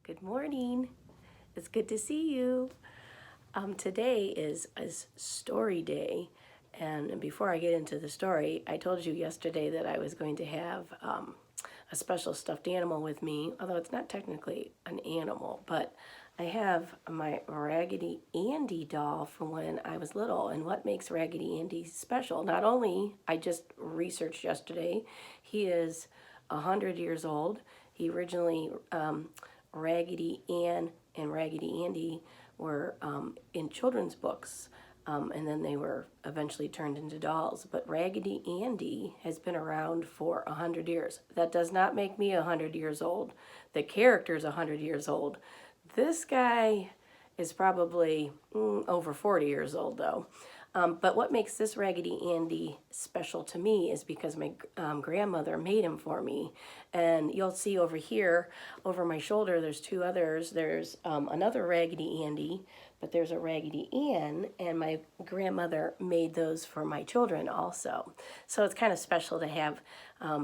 Good morning. It's good to see you. Today is story day, and before I get into the story, I told you yesterday that I was going to have a special stuffed animal with me, although it's not technically an animal, but I have my Raggedy Andy doll from when I was little. And what makes Raggedy Andy special? Not only, I just researched yesterday, he is 100 years old. He originally, Raggedy Ann and Raggedy Andy were in children's books, and then they were eventually turned into dolls. But Raggedy Andy has been around for 100 years. That does not make me 100 years old. The character's 100 years old. This guy is probably over 40 years old, though. But what makes this Raggedy Andy special to me is because my grandmother made him for me. And you'll see over here, over my shoulder, there's two others. There's another Raggedy Andy, but there's a Raggedy Ann, and my grandmother made those for my children also. So it's kind of special to have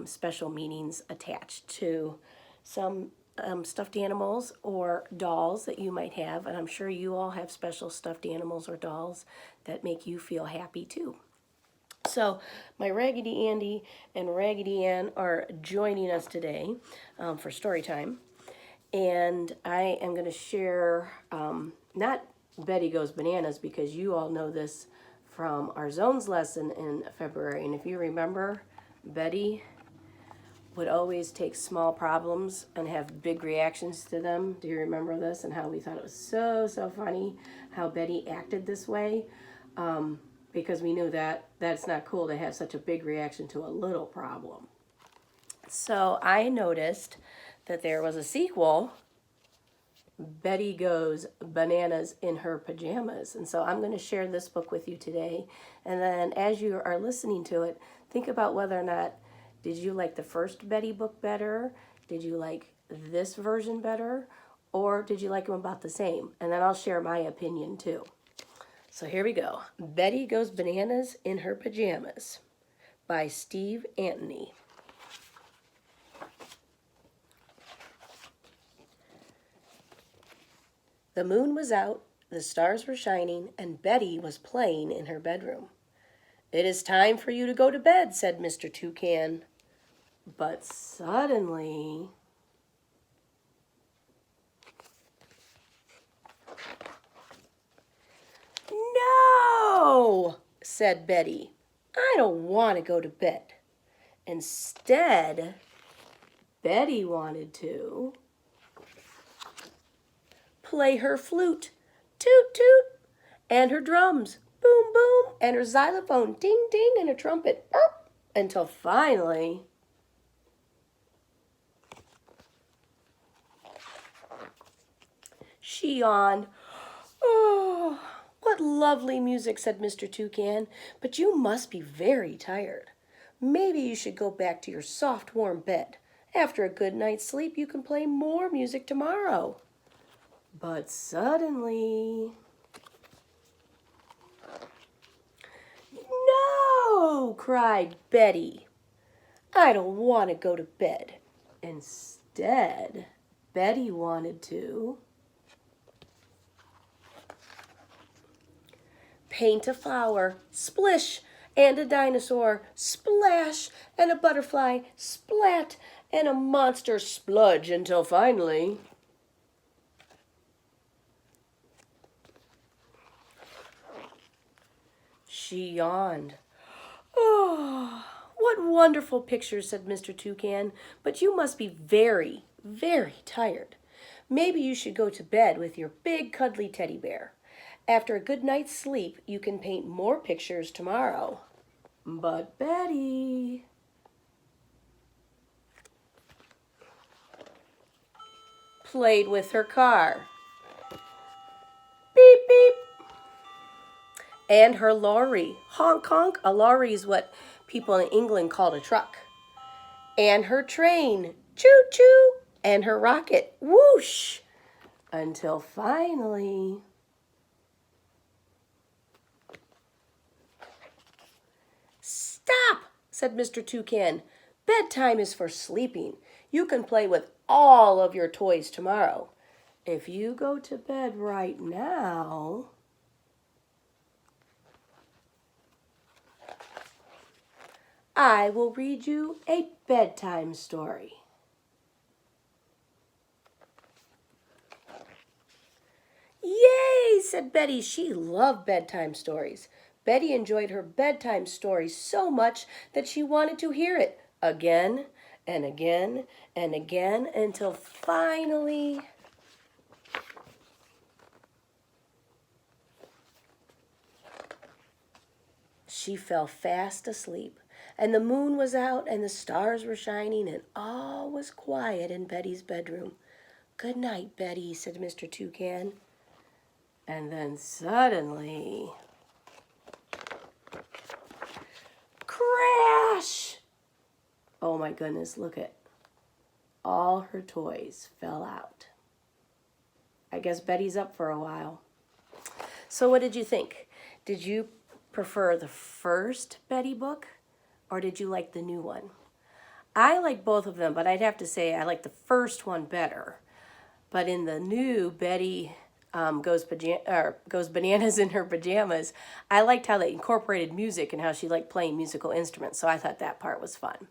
special meanings attached to some stuffed animals or dolls that you might have, and I'm sure you all have special stuffed animals or dolls that make you feel happy too. So my Raggedy Andy and Raggedy Ann are joining us today for story time, and I am going to share not Betty Goes Bananas, because you all know this from our Zones lesson in February, and if you remember, Betty would always take small problems and have big reactions to them. Do you remember this? And how we thought it was so funny how Betty acted this way, because we knew that that's not cool to have such a big reaction to a little problem. So I noticed that there was a sequel, Betty Goes Bananas in Her Pajamas. And so I'm going to share this book with you today. And then as you are listening to it, think about whether or not, did you like the first Betty book better? Did you like this version better? Or did you like them about the same? And then I'll share my opinion too. So here we go. Betty Goes Bananas in Her Pajamas by Steve Antony. The moon was out, the stars were shining, and Betty was playing in her bedroom. "It is time for you to go to bed," said Mr. Toucan. But suddenly, "No," said Betty. "I don't want to go to bed." Instead, Betty wanted to play her flute, toot toot, and her drums, boom boom, and her xylophone, ding ding, and her trumpet, burp, until finally she yawned. "Oh, what lovely music," said Mr. Toucan, "but you must be very tired. Maybe you should go back to your soft, warm bed. After a good night's sleep, you can play more music tomorrow." But suddenly, "No!" cried Betty. "I don't want to go to bed." Instead, Betty wanted to paint a flower, splish, and a dinosaur, splash, and a butterfly, splat, and a monster, spludge, until finally she yawned. "Oh, what wonderful pictures," said Mr. Toucan, "but you must be very, very tired. Maybe you should go to bed with your big cuddly teddy bear. After a good night's sleep, you can paint more pictures tomorrow." But Betty played with her car. Beep, beep. And her lorry. Honk, honk. A lorry is what people in England called a truck. And her train. Choo, choo. And her rocket. Whoosh. Until finally, "Stop," said Mr. Toucan. "Bedtime is for sleeping. You can play with all of your toys tomorrow. if you go to bed right now, I will read you a bedtime story. Yay, said Betty. She loved bedtime stories. Betty enjoyed her bedtime stories so much that she wanted to hear it again and again and again until finally she fell fast asleep. And the moon was out and the stars were shining and all was quiet in Betty's bedroom. "Good night, Betty," said Mr. Toucan. And then suddenly, crash! Oh my goodness, look at all her toys fell out. I guess Betty's up for a while. So what did you think? Did you prefer the first Betty book or did you like the new one? I like both of them, but I'd have to say I like the first one better. But in the new Betty goes bananas in her pajamas, I liked how they incorporated music and how she liked playing musical instruments. So I thought that part was fun.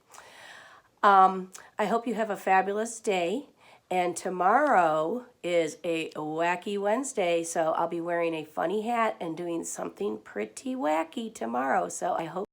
I hope you have a fabulous day. And tomorrow is a wacky Wednesday, so I'll be wearing a funny hat and doing something pretty wacky tomorrow. So I hope